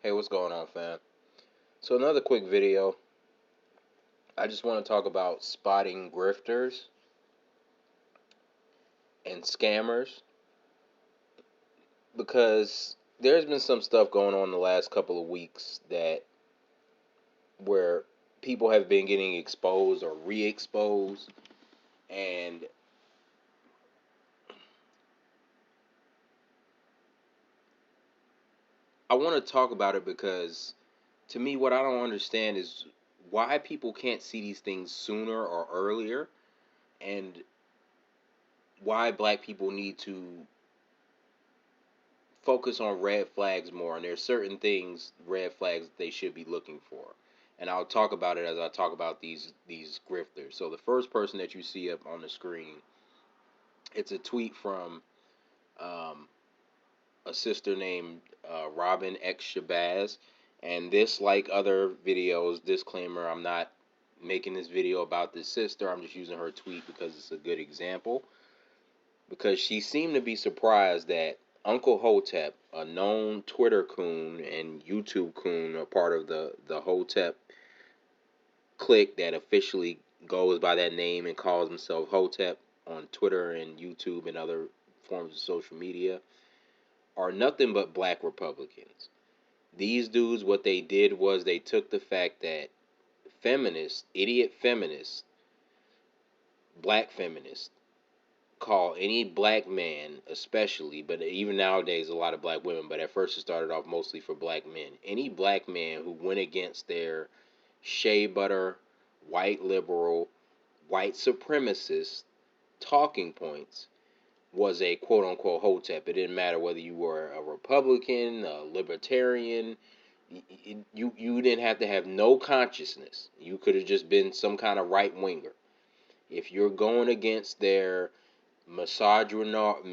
Hey, what's going on, fam? So, another quick video. I just want to talk about spotting grifters and scammers because there's been some stuff going on the last couple of weeks that where people have been getting exposed or re-exposed, and I want to talk about it because to me, what I don't understand is why people can't see these things sooner or earlier, and why black people need to focus on red flags more, and there's certain things, red flags, that they should be looking for. And I'll talk about it as I talk about these grifters. So the first person that you see up on the screen, it's a tweet from um, a sister named Robin X Shabazz. And this, like other videos, disclaimer: I'm not making this video about this sister. I'm just using her tweet because it's a good example. Because she seemed to be surprised that Uncle Hotep, a known Twitter coon and YouTube coon, a part of the Hotep clique that officially goes by that name and calls himself Hotep on Twitter and YouTube and other forms of social media, are nothing but black Republicans. These dudes, what they did was they took the fact that feminists, idiot feminists, black feminists, call any black man, especially, but even nowadays a lot of black women, but at first it started off mostly for black men. Any black man who went against their shea butter, white liberal, white supremacist talking points was a quote unquote hotep. It didn't matter whether you were a Republican, a libertarian. You didn't have to have no consciousness. You could have just been some kind of right winger. If you're going against their misogynar,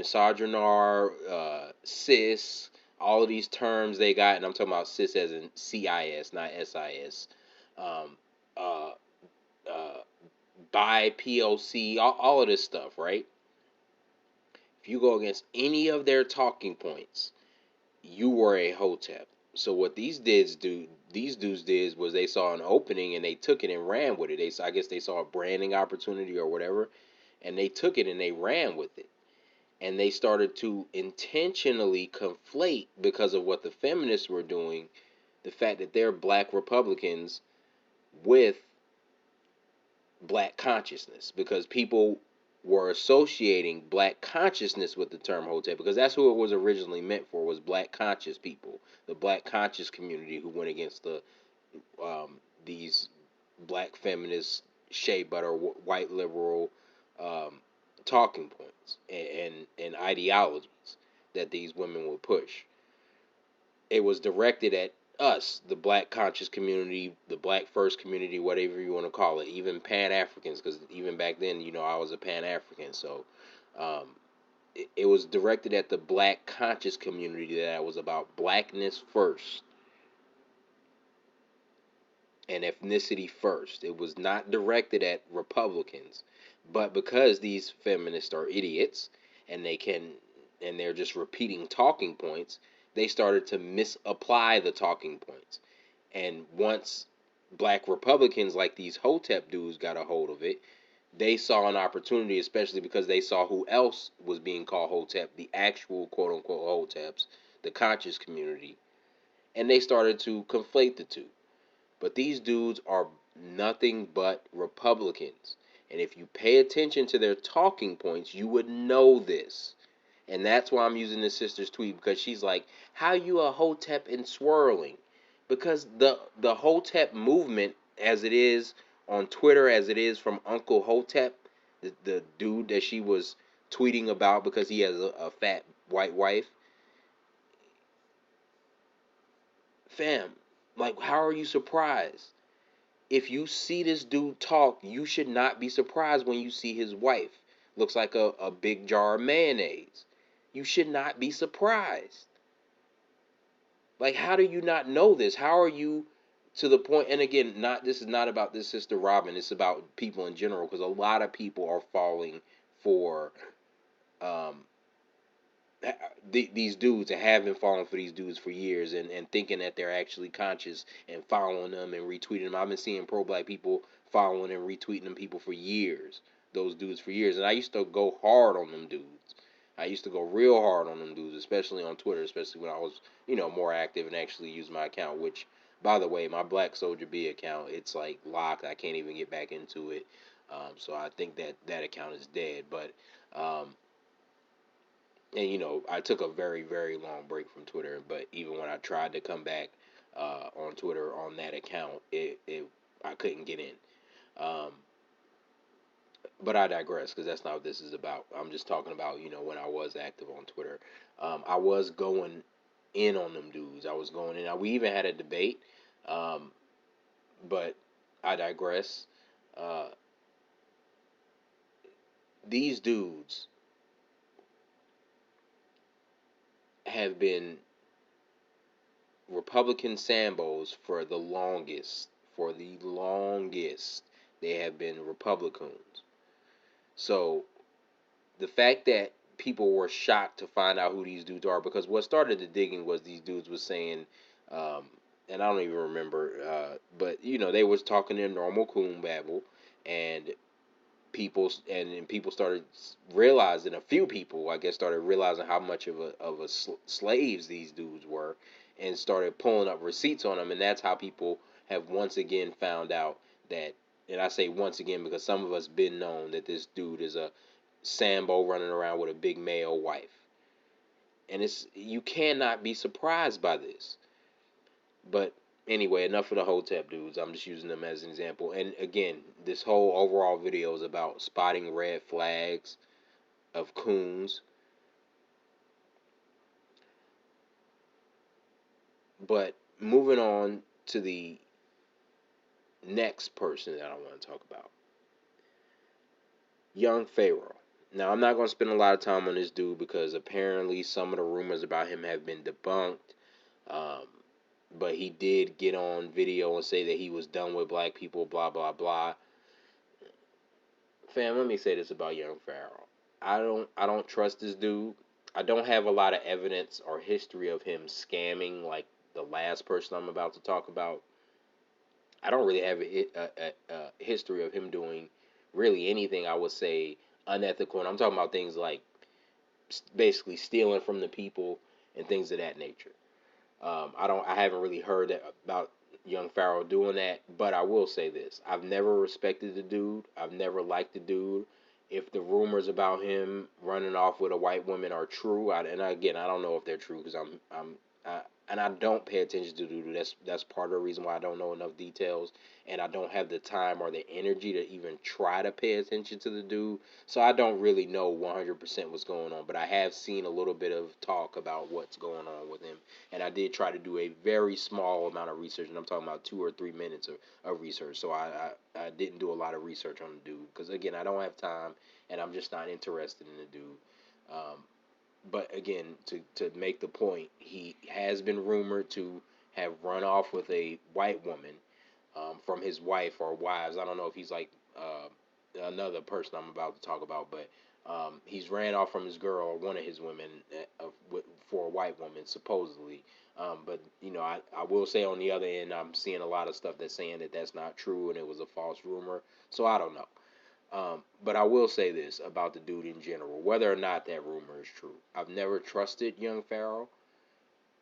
cis, all of these terms they got, and I'm talking about cis as in CIS, not SIS, um, uh, uh, bi, POC, all of this stuff, right? If you go against any of their talking points, you were a hotep. So what these dudes did was they saw an opening and they took it and ran with it. I guess they saw a branding opportunity or whatever, and they took it and they ran with it. And they started to intentionally conflate, because of what the feminists were doing, the fact that they're black Republicans with black consciousness, because people were associating black consciousness with the term hotep, because that's who it was originally meant for, was black conscious people, the black conscious community who went against these black feminist shea butter white liberal um, talking points and ideologies that these women would push. It was directed at us, the black conscious community, the black first community, whatever you want to call it, even Pan Africans, because even back then, I was a Pan African, so um, it was directed at the black conscious community, that was about blackness first and ethnicity first. It was not directed at Republicans. But because these feminists are idiots and they're just repeating talking points, they started to misapply the talking points. And once black Republicans like these Hotep dudes got a hold of it, they saw an opportunity, especially because they saw who else was being called Hotep, the actual quote unquote Hoteps, the conscious community, and they started to conflate the two. But these dudes are nothing but Republicans. And if you pay attention to their talking points, you would know this. And that's why I'm using this sister's tweet, because she's like, "How you a hotep and swirling?" Because the hotep movement, as it is on Twitter, as it is from Uncle Hotep, the dude that she was tweeting about because he has a fat white wife, fam, like, how are you surprised? If you see this dude talk, you should not be surprised when you see his wife. Looks like a big jar of mayonnaise. You should not be surprised. Like, how do you not know this? How are you to the point? And again, not this is not about this sister Robin. It's about people in general, because a lot of people are falling for um, these dudes that have been falling for these dudes for years, and thinking that they're actually conscious and following them and retweeting them. I've been seeing pro-black people following and retweeting them people for years, those dudes for years. And I used to go hard on them dudes. I used to go real hard on them dudes, especially on Twitter, especially when I was, more active and actually used my account, which, by the way, my Black Soldier B account, it's like locked. I can't even get back into it. So I think that account is dead. But and I took a very, very long break from Twitter. But even when I tried to come back on Twitter on that account, it I couldn't get in. Um, but I digress, because that's not what this is about. I'm just talking about when I was active on Twitter. I was going in on them dudes. I was going in. Now, we even had a debate, um, but I digress. Uh, these dudes have been Republican Sambos for the longest. For the longest, they have been Republicans. So the fact that people were shocked to find out who these dudes are, because what started the digging was these dudes was saying, um, and I don't even remember, but they was talking in normal coon babble, and people started realizing, a few people I guess started realizing how much of a slaves these dudes were, and started pulling up receipts on them. And that's how people have once again found out that, and I say once again because some of us been known that this dude is a Sambo running around with a big male wife. And you cannot be surprised by this. But anyway, enough of the Hotep dudes. I'm just using them as an example. And again, this whole overall video is about spotting red flags of coons. But moving on to the next person that I want to talk about, Young Pharoah. Now, I'm not going to spend a lot of time on this dude because apparently some of the rumors about him have been debunked. Um, but he did get on video and say that he was done with black people, blah, blah, blah. Fam, let me say this about Young Pharaoh. I don't trust this dude. I don't have a lot of evidence or history of him scamming like the last person I'm about to talk about. I don't really have a history of him doing really anything I would say unethical, and I'm talking about things like basically stealing from the people and things of that nature. I haven't really heard about Young Pharaoh doing that, but I will say this: I've never respected the dude. I've never liked the dude. If the rumors about him running off with a white woman are true, and again, I don't know if they're true because and I don't pay attention to the dude. That's part of the reason why I don't know enough details, and I don't have the time or the energy to even try to pay attention to the dude. So I don't really know 100% what's going on, but I have seen a little bit of talk about what's going on with him, and I did try to do a very small amount of research, and I'm talking about 2 or 3 minutes of research. So I didn't do a lot of research on the dude because again, I don't have time, and I'm just not interested in the dude. Um, but again, to make the point, he has been rumored to have run off with a white woman from his wife or wives. I don't know if he's like another person I'm about to talk about, but he's ran off from his girl or one of his women for a white woman, supposedly. But I will say on the other end, I'm seeing a lot of stuff that's saying that that's not true and it was a false rumor. So I don't know. But I will say this about the dude in general, whether or not that rumor is true. I've never trusted Young Pharaoh,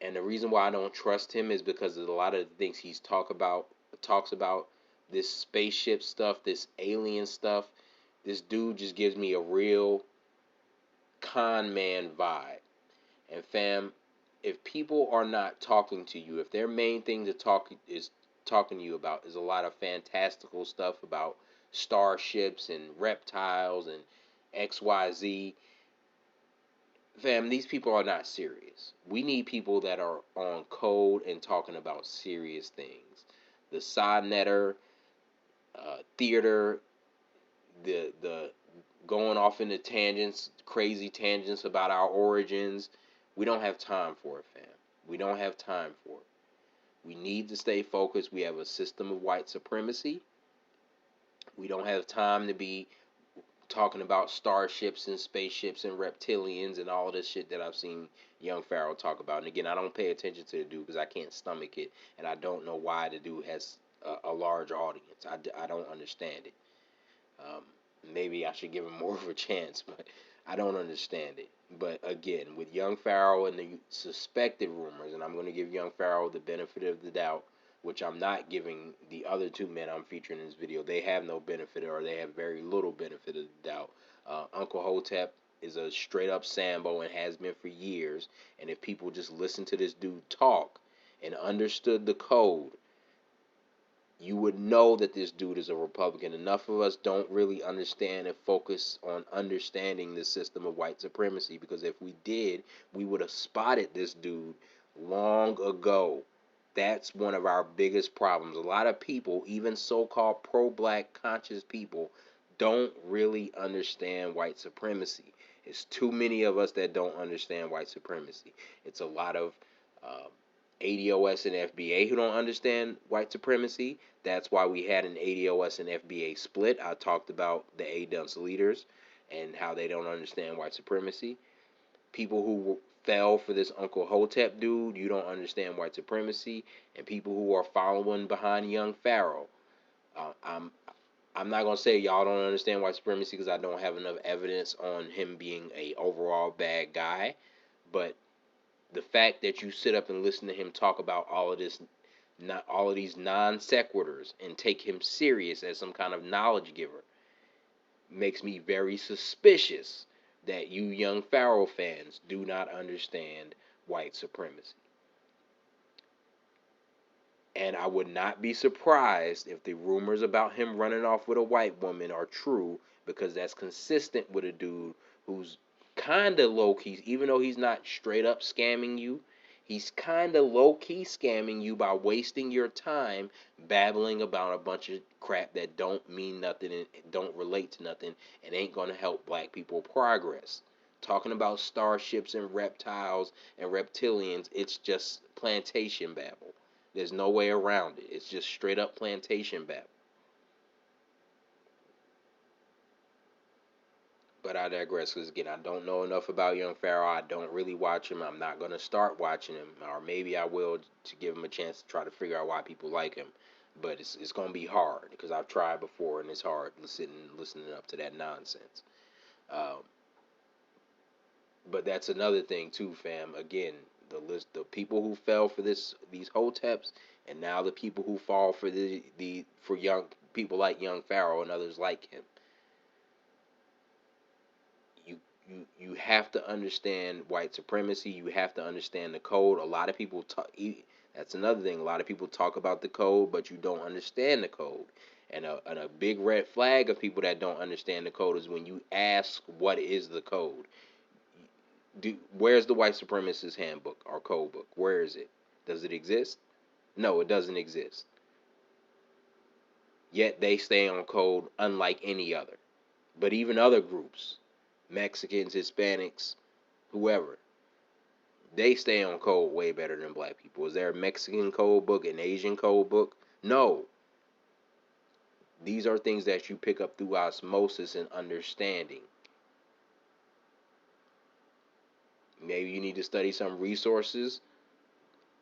and the reason why I don't trust him is because of a lot of the things talks about this spaceship stuff, this alien stuff. This dude just gives me a real con man vibe. And fam, if people are not talking to you, if their main thing to talking to you about is a lot of fantastical stuff about starships and reptiles and XYZ, fam, these people are not serious. We need people that are on code and talking about serious things. The side netter, theater, the going off into tangents, crazy tangents about our origins. We don't have time for it, fam. We don't have time for it. We need to stay focused. We have a system of white supremacy. We don't have time to be talking about starships and spaceships and reptilians and all this shit that I've seen Young Pharaoh talk about. And again, I don't pay attention to the dude because I can't stomach it, and I don't know why the dude has a large audience. I don't understand it. Um, Maybe I should give him more of a chance, but I don't understand it. But again, with Young Pharaoh and the suspected rumors, and I'm going to give Young Pharaoh the benefit of the doubt, which I'm not giving the other two men I'm featuring in this video. They have no benefit, or they have very little benefit of the doubt. Uncle Hotep is a straight up Sambo and has been for years. And if people just listen to this dude talk and understood the code, you would know that this dude is a Republican. Enough of us don't really understand and focus on understanding the system of white supremacy, because if we did, we would have spotted this dude long ago. That's one of our biggest problems. A lot of people, even so-called pro-black conscious people, don't really understand white supremacy. It's too many of us that don't understand white supremacy. It's a lot of uh, ADOS and FBA who don't understand white supremacy. That's why we had an ADOS and FBA split. I talked about the ADUNS leaders and how they don't understand white supremacy. People who fell for this Uncle Hotep dude, you don't understand white supremacy. And people who are following behind Young Pharaoh. Uh, I'm I'm not gonna say y'all don't understand white supremacy because I don't have enough evidence on him being a overall bad guy, but the fact that you sit up and listen to him talk about all of this, not all of these non sequiturs, and take him serious as some kind of knowledge giver, makes me very suspicious that you Young Pharaoh fans do not understand white supremacy. And I would not be surprised if the rumors about him running off with a white woman are true, because that's consistent with a dude who's kind of low key, even though he's not straight up scamming you. He's kind of low key scamming you by wasting your time babbling about a bunch of crap that don't mean nothing and don't relate to nothing and ain't going to help black people progress. Talking about starships and reptiles and reptilians, it's just plantation babble. There's no way around it. It's just straight up plantation babble. But I digress, because again, I don't know enough about Young Pharaoh. I don't really watch him. I'm not gonna start watching him, or maybe I will to give him a chance to try to figure out why people like him. But it's gonna be hard because I've tried before, and it's hard listening up to that nonsense. Um, but that's another thing too, fam. Again, the people who fell for these hoteps, and now the people who fall for the for young people like Young Pharaoh and others like him. You have to understand white supremacy. You have to understand the code. A lot of people talk. That's another thing. A lot of people talk about the code, but you don't understand the code. And a big red flag of people that don't understand the code is when you ask, "What is the code?" Where's the white supremacist handbook or code book? Where is it? Does it exist? No, it doesn't exist. Yet they stay on code unlike any other. But even other groups, Mexicans, Hispanics, whoever, they stay on code way better than black people. Is there a Mexican code book, an Asian code book? No. These are things that you pick up through osmosis and understanding. Maybe you need to study some resources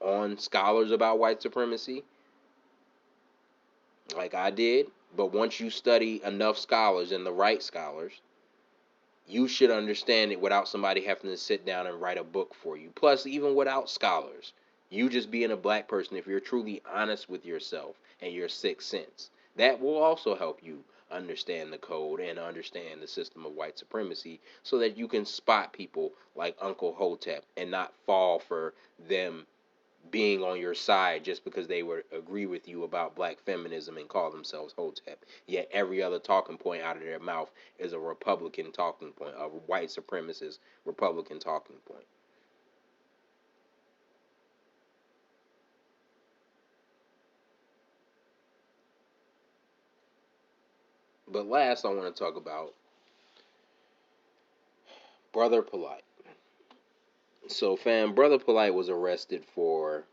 on scholars about white supremacy, like I did. But once you study enough scholars and the right scholars, you should understand it without somebody having to sit down and write a book for you. Plus, even without scholars, you just being a black person, if you're truly honest with yourself and your sixth sense, that will also help you understand the code and understand the system of white supremacy, so that you can spot people like Uncle Hotep and not fall for them being on your side just because they would agree with you about black feminism and call themselves Hotep. Yet every other talking point out of their mouth is a Republican talking point, a white supremacist Republican talking point. But last, I want to talk about Brother Polight. So, fam, Brother Polight was arrested for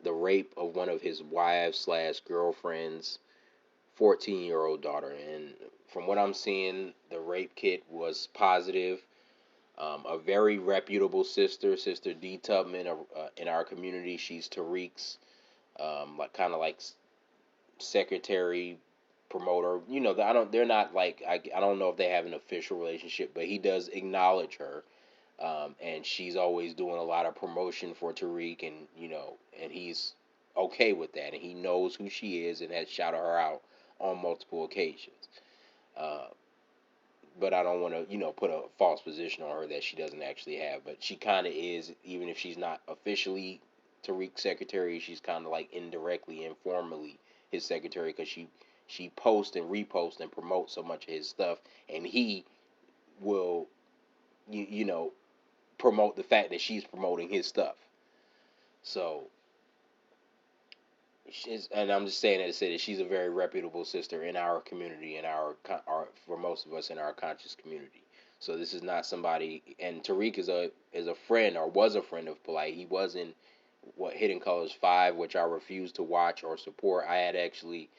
the rape of one of his wives slash girlfriends 14-year-old daughter. And from what I'm seeing, the rape kit was positive. A very reputable sister, Sister D Tubman, in our community. She's Tariq's, like kind of like secretary, promoter. You know, I don't. They're not like I don't know if they have an official relationship, but he does acknowledge her, and she's always doing a lot of promotion for Tariq, and and he's okay with that, and he knows who she is and has shouted her out on multiple occasions. Uh, but I don't want to, put a false position on her that she doesn't actually have. But she kind of is, even if she's not officially Tariq's secretary, she's kind of like indirectly, informally his secretary because she posts and reposts and promotes so much of his stuff, and he will, you know, promote the fact that she's promoting his stuff. So and I'm just saying that to say that she's a very reputable sister in our community, in our for most of us in our conscious community. So this is not somebody. And Tariq is a friend, or was a friend of Polight. He was in Hidden Colors 5, which I refused to watch or support. I had actually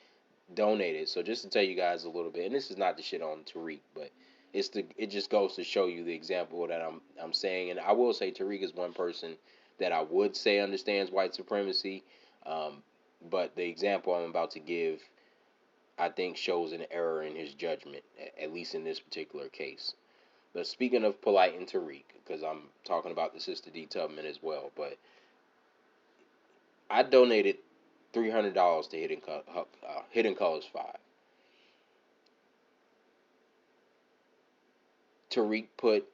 donated. So just to tell you guys a little bit, and this is not the shit on Tariq, but it just goes to show you the example that I'm saying. And I will say Tariq is one person that I would say understands white supremacy. But the example I'm about to give, I think, shows an error in his judgment, at least in this particular case. But speaking of Polight and Tariq, because I'm talking about the Sister D Tubman as well, but I donated $300 to Hidden Colors 5. Tariq put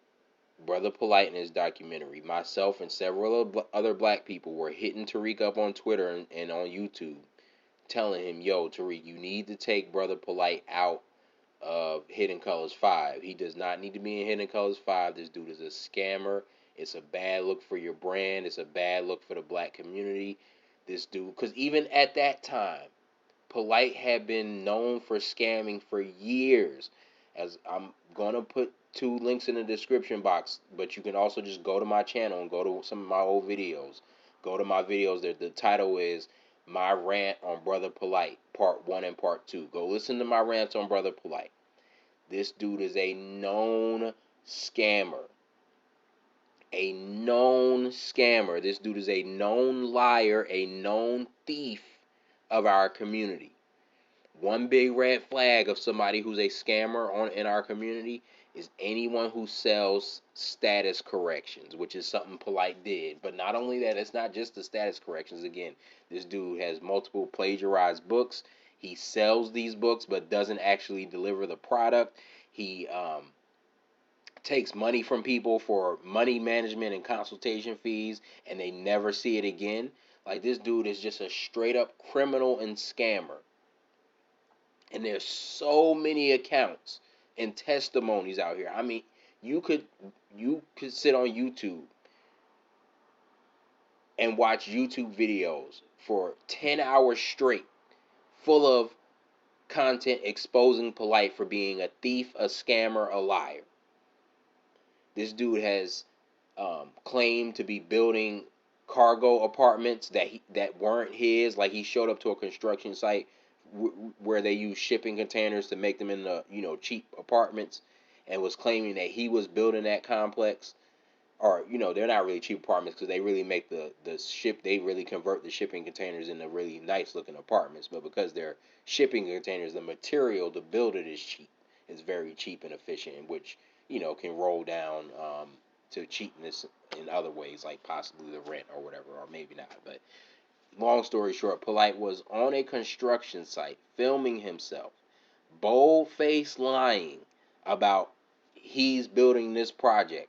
Brother Polight in his documentary. Myself and several other black people were hitting Tariq up on Twitter and on YouTube, telling him, "Yo, Tariq, you need to take Brother Polight out of Hidden Colors 5. He does not need to be in Hidden Colors 5. This dude is a scammer. It's a bad look for your brand. It's a bad look for the black community. This dude," because even at that time, Polight had been known for scamming for years. As I'm gonna put two links in the description box, but you can also just go to my channel and go to some of my old videos. Go to my videos. The title is My Rant on Brother Polight, Part 1 and Part 2. Go listen to my rants on Brother Polight. This dude is a known scammer. A known scammer. This dude is a known liar, a known thief of our community. One big red flag of somebody who's a scammer in our community is anyone who sells status corrections, which is something Polight did. But not only that, it's not just the status corrections. Again, this dude has multiple plagiarized books. He sells these books but doesn't actually deliver the product. He takes money from people for money management and consultation fees, and they never see it again. Like, this dude is just a straight up criminal and scammer. And there's so many accounts and testimonies out here. I mean, you could sit on YouTube and watch YouTube videos for 10 hours straight, full of content exposing Polight for being a thief, a scammer, a liar. This dude has claimed to be building cargo apartments that weren't his. Like, he showed up to a construction site where they use shipping containers to make them into cheap apartments, and was claiming that he was building that complex. Or they're not really cheap apartments because they really make they really convert the shipping containers into really nice looking apartments. But because they're shipping containers, the material to build it is cheap. It's very cheap and efficient, which can roll down to cheapness in other ways, like possibly the rent or whatever, or maybe not. But long story short, Polight was on a construction site filming himself, bold-faced lying about he's building this project.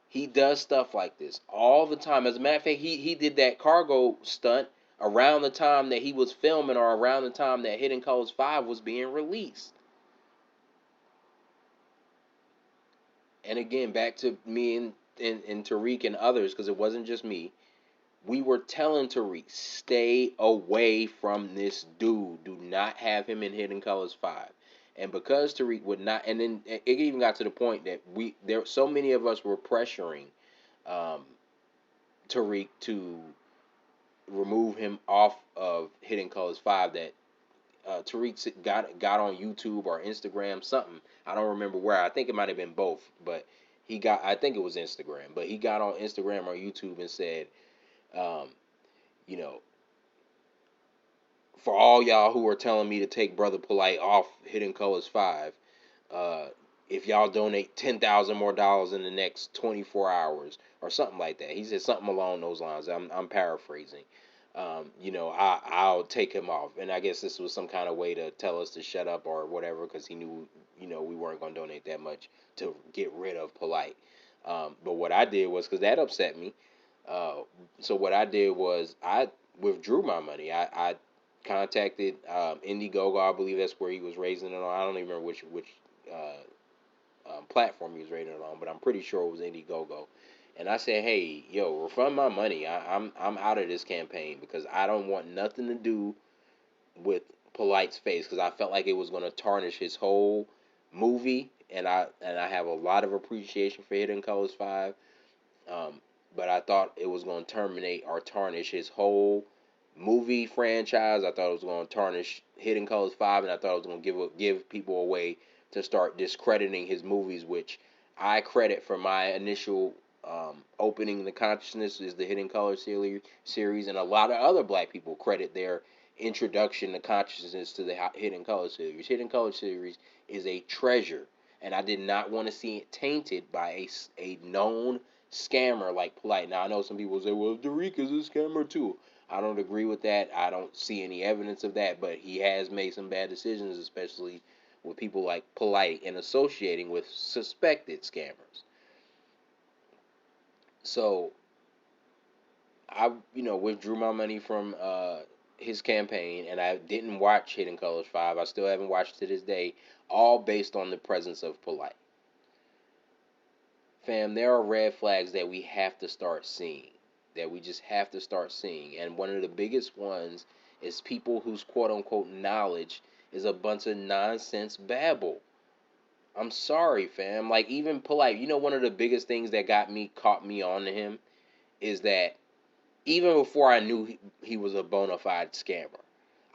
He does stuff like this all the time. As a matter of fact, he did that cargo stunt around the time that he was filming, or around the time that Hidden Colors 5 was being released. And again, back to me and Tariq and others, because it wasn't just me. We were telling Tariq, stay away from this dude. Do not have him in Hidden Colors 5. And because Tariq would not, and then it even got to the point that so many of us were pressuring Tariq to remove him off of Hidden Colors 5 that Tariq got on YouTube or Instagram, something. I don't remember where. I think it might have been both, but I think it was Instagram, but he got on Instagram or YouTube and said, um, you know, for all y'all who are telling me to take Brother Polight off Hidden Colors 5, uh, if y'all donate $10,000 more in the next 24 hours or something like that. He said something along those lines. I'm paraphrasing. I'll take him off. And I guess this was some kind of way to tell us to shut up or whatever, because he knew, we weren't going to donate that much to get rid of Polight. But what I did was, because that upset me. So what I did was I withdrew my money. I contacted Indiegogo. I believe that's where he was raising it on. I don't even remember which platform he was raising it on, but I'm pretty sure it was Indiegogo. And I said, hey, yo, refund my money. I'm out of this campaign because I don't want nothing to do with Polight's face, because I felt like it was going to tarnish his whole movie. And I have a lot of appreciation for Hidden Colors 5. Um, but I thought it was going to terminate or tarnish his whole movie franchise. I thought it was going to tarnish Hidden Colors 5, and I thought it was going to give people a way to start discrediting his movies, which I credit for my initial opening the consciousness is the Hidden Colors series, and a lot of other black people credit their introduction to consciousness to the Hidden Colors series. Hidden Colors series is a treasure, and I did not want to see it tainted by a known scammer like Polight. Now I know some people say, "Well, Tariq is a scammer too." I don't agree with that. I don't see any evidence of that, but he has made some bad decisions, especially with people like Polight and associating with suspected scammers. So I, withdrew my money from his campaign, and I didn't watch Hidden Colors 5. I still haven't watched to this day, all based on the presence of Polight. Fam, there are red flags that we have to start seeing, that we just have to start seeing. And one of the biggest ones is people whose quote unquote knowledge is a bunch of nonsense babble. I'm sorry, fam. Like, even Polight, one of the biggest things that caught me on to him is that even before I knew he was a bona fide scammer,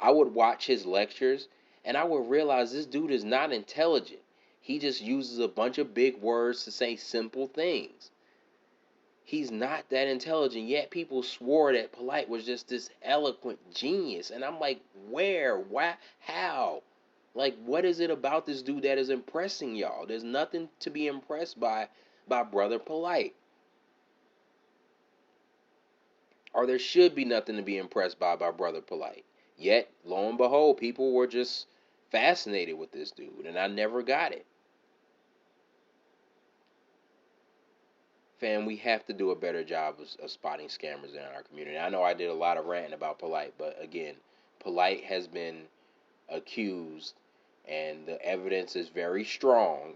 I would watch his lectures and I would realize this dude is not intelligent. He just uses a bunch of big words to say simple things. He's not that intelligent, yet people swore that Polight was just this eloquent genius. And I'm like, where? Why? How? Like, what is it about this dude that is impressing y'all? There's nothing to be impressed by Brother Polight. Or there should be nothing to be impressed by Brother Polight. Yet, lo and behold, people were just fascinated with this dude, and I never got it. Fam, we have to do a better job of spotting scammers in our community. I know I did a lot of ranting about Polight, but again, Polight has been accused, and the evidence is very strong,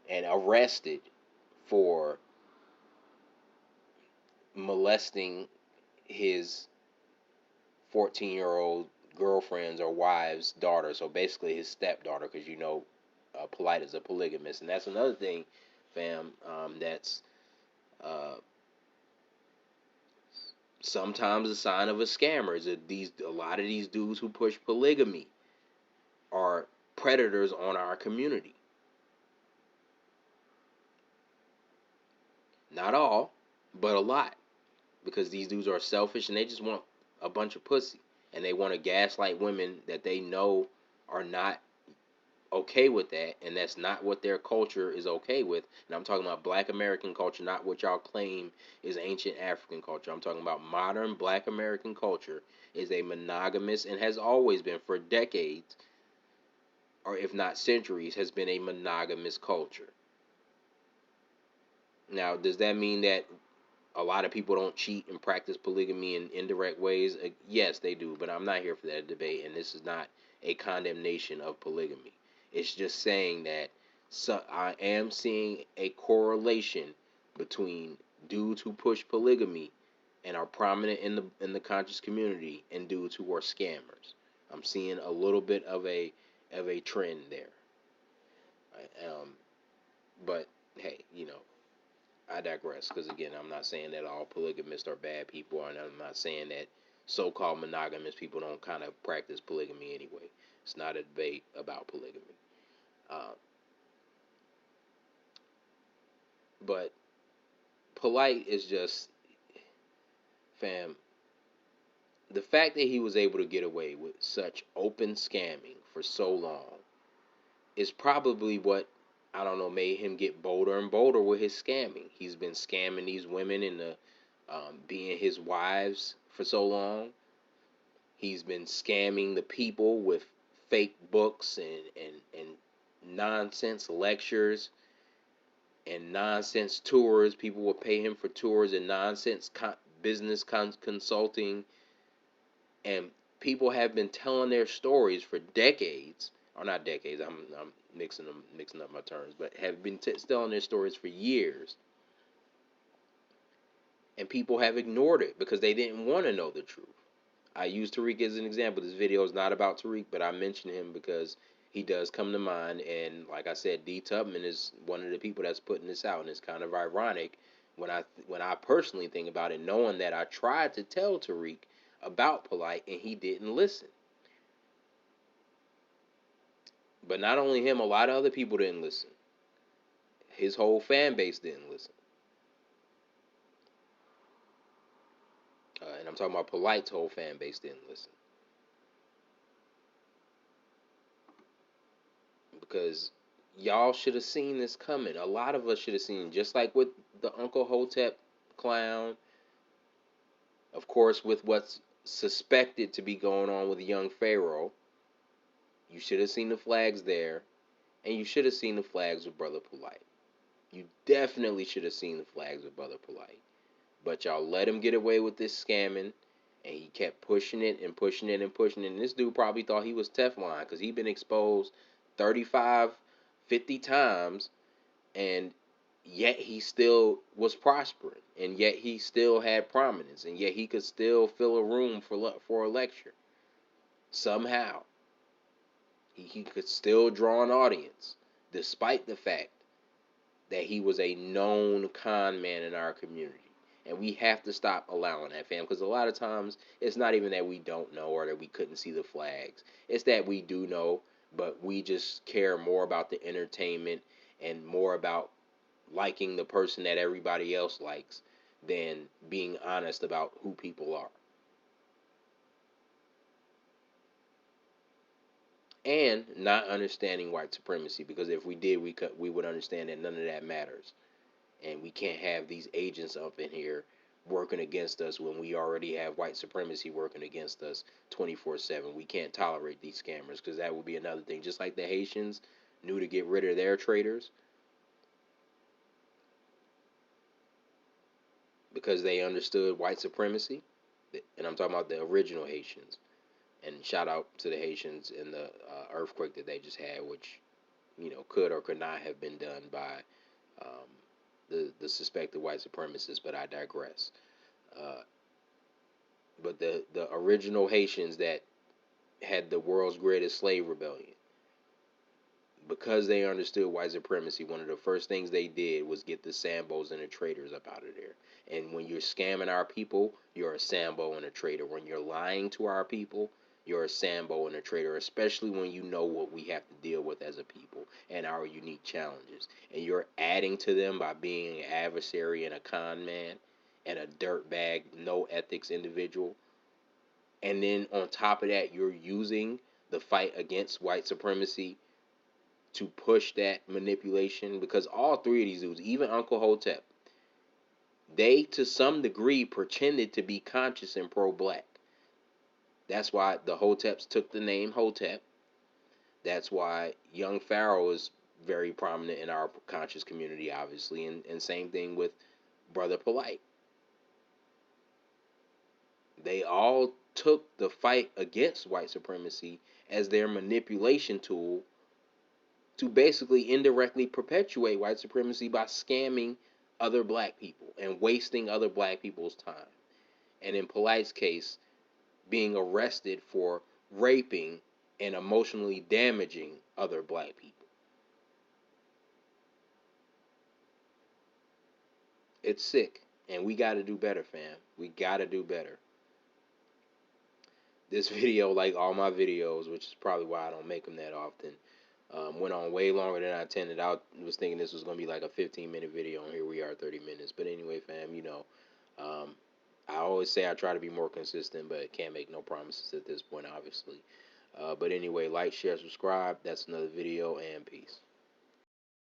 and arrested for molesting his 14-year-old girlfriend's or wife's daughter. So basically his stepdaughter, because Polight is a polygamist. And that's another thing, fam, that's uh, sometimes a sign of a scammer, is that a lot of these dudes who push polygamy are predators on our community. Not all, but a lot. Because these dudes are selfish and they just want a bunch of pussy. And they want to gaslight women that they know are not okay with that, and that's not what their culture is okay with. And I'm talking about black American culture, not what y'all claim is ancient African culture. I'm talking about modern black American culture is a monogamous, and has always been for decades, or if not centuries, has been a monogamous culture. Now, does that mean that a lot of people don't cheat and practice polygamy in indirect ways? Yes, they do, but I'm not here for that debate, and this is not a condemnation of polygamy. It's just saying that, so I am seeing a correlation between dudes who push polygamy and are prominent in the conscious community and dudes who are scammers. I'm seeing a little bit of a trend there. But hey, I digress, because again, I'm not saying that all polygamists are bad people, and I'm not saying that so-called monogamous people don't kind of practice polygamy anyway. It's not a debate about polygamy. Uh, but Polight is just, fam, the fact that he was able to get away with such open scamming for so long is probably what, I don't know, made him get bolder and bolder with his scamming. He's been scamming these women into being his wives for so long. He's been scamming the people with fake books and nonsense lectures and nonsense tours. People will pay him for tours and nonsense business consulting. And people have been telling their stories for decades, or not decades. I'm mixing up my terms, but have been telling their stories for years, and people have ignored it because they didn't want to know the truth. I use Tariq as an example. This video is not about Tariq, but I mention him because he does come to mind. And like I said, D. Tubman is one of the people that's putting this out, and it's kind of ironic when I personally think about it, knowing that I tried to tell Tariq about Polight and he didn't listen. But not only him, a lot of other people didn't listen. His whole fan base didn't listen. And I'm talking about Polight's whole fan base didn't listen. Because y'all should have seen this coming. A lot of us should have seen, just like with the Uncle Hotep clown, of course, with what's suspected to be going on with Young Pharoah. You should have seen the flags there, and you should have seen the flags with Brother Polight. You definitely should have seen the flags with Brother Polight. But y'all let him get away with this scamming, and he kept pushing it and pushing it and pushing it. And this dude probably thought he was Teflon because he'd been exposed 35, 50 times, and yet he still was prospering, and yet he still had prominence, and yet he could still fill a room for a lecture. Somehow, he could still draw an audience, despite the fact that he was a known con man in our community. And we have to stop allowing that, fam, because a lot of times it's not even that we don't know or that we couldn't see the flags. It's that we do know, but we just care more about the entertainment and more about liking the person that everybody else likes than being honest about who people are. And not understanding white supremacy, because if we did, we would understand that none of that matters. And we can't have these agents up in here working against us when we already have white supremacy working against us 24/7. We can't tolerate these scammers, because that would be another thing. Just like the Haitians knew to get rid of their traitors because they understood white supremacy, and I'm talking about the original Haitians. And shout out to the Haitians in the earthquake that they just had, which could or could not have been done by um, the suspected white supremacists. But I digress. Uh, but the original Haitians that had the world's greatest slave rebellion, because they understood white supremacy, one of the first things they did was get the Sambos and the traitors up out of there. And when you're scamming our people, you're a Sambo and a traitor. When you're lying to our people, you're a Sambo and a traitor, especially when you know what we have to deal with as a people and our unique challenges. And you're adding to them by being an adversary and a con man and a dirtbag, no ethics individual. And then on top of that, you're using the fight against white supremacy to push that manipulation, because all three of these dudes, even Uncle Hotep, they to some degree pretended to be conscious and pro-black. That's why the Hoteps took the name Hotep. That's why Young Pharoah is very prominent in our conscious community, obviously, and same thing with Brother Polight. They all took the fight against white supremacy as their manipulation tool to basically indirectly perpetuate white supremacy by scamming other black people and wasting other black people's time. And in Polight's case, being arrested for raping and emotionally damaging other black people. It's sick, and we got to do better, fam. We got to do better. This video, like all my videos, which is probably why I don't make them that often, went on way longer than I intended. I was thinking this was going to be like a 15-minute video, and here we are, 30 minutes. But anyway, fam, um, I always say I try to be more consistent, but can't make no promises at this point, obviously. But anyway, like, share, subscribe. That's another video, and peace.